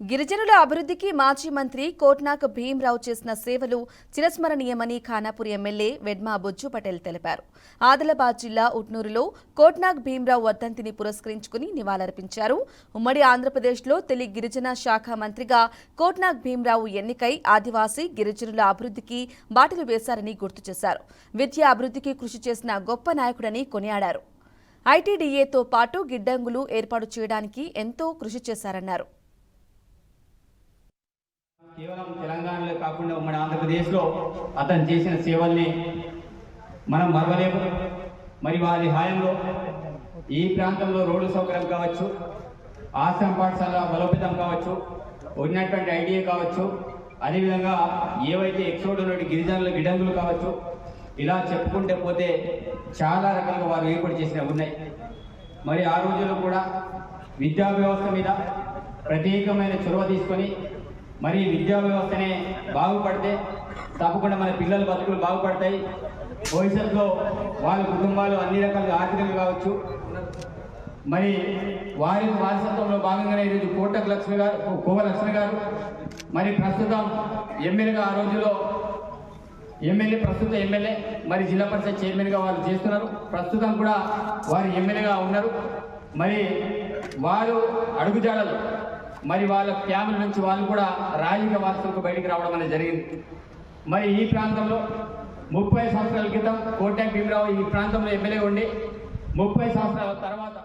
గిరిజనుల అభివృద్ధికి మాజీ మంత్రి కోట్నాక్ భీమ్రావు చేసిన సేవలు చిరస్మరణీయమని ఖానాపూర్ ఎమ్మెల్యే వెడ్మా బొజ్జు పటేల్ తెలిపారు. ఆదిలాబాద్ జిల్లా ఉట్నూరులో కోట్నాక్ భీమ్రావు వర్ధంతిని పురస్కరించుకుని నివాళులర్పించారు. ఉమ్మడి ఆంధ్రప్రదేశ్లో తొలి గిరిజన శాఖ మంత్రిగా కోట్నాక్ భీమ్రావు ఎన్నికై ఆదివాసీ గిరిజనుల అభివృద్ధికి బాటలు వేశారని గుర్తు చేశారు. విద్యా అభివృద్ధికి కృషి చేసిన గొప్ప నాయకుడని కొనియాడారు. ఐటీడీఏతో పాటు గిడ్డంగులు ఏర్పాటు చేయడానికి ఎంతో కృషి చేశారన్నారు. కేవలం తెలంగాణలో కాకుండా ఉమ్మడి ఆంధ్రప్రదేశ్లో అతను చేసిన సేవల్ని మనం మరవలేము. మరి వారి హాయంలో ఈ ప్రాంతంలో రోడ్డు సౌకర్యం కావచ్చు, ఆశ్రమ పాఠశాల బలోపేతం కావచ్చు, ఉన్నటువంటి ఐడియా కావచ్చు, అదేవిధంగా ఏవైతే ఎక్సోడ్ ఉన్నటువంటి గిరిజనుల గిడంగులు కావచ్చు, ఇలా చెప్పుకుంటే పోతే చాలా రకాలుగా వారు ఏర్పాటు చేసినవి ఉన్నాయి. మరి ఆ రోజుల్లో కూడా విద్యా వ్యవస్థ మీద ప్రత్యేకమైన చొరవ తీసుకొని మరి విద్యా వ్యవస్థనే బాగుపడితే తప్పకుండా మన పిల్లల బతుకులు బాగుపడతాయి. భవిష్యత్తులో వాళ్ళ కుటుంబాలు అన్ని రకాలుగా ఆర్థికంగా కావచ్చు. మరి వారి వారసత్వంలో భాగంగానే ఈరోజు కోవలక్ష్మి గారు మరి ప్రస్తుతం ఎమ్మెల్యేగా ఆ రోజులో ప్రస్తుత ఎమ్మెల్యే మరి జిల్లా పరిషత్ చైర్మన్గా వాళ్ళు చేస్తున్నారు. ప్రస్తుతం కూడా వారు ఎమ్మెల్యేగా ఉన్నారు. మరి వారు అడుగుజాడలు మరి వాళ్ళ ఫ్యామిలీ నుంచి వాళ్ళు కూడా రాజకీయ వారసులకు బయటికి రావడం అనేది జరిగింది. మరి ఈ ప్రాంతంలో 30 సంవత్సరాల క్రితం కోట్నాక్ భీమ్రావు ఈ ప్రాంతంలో ఎమ్మెల్యే ఉండి 30 సంవత్సరాల తర్వాత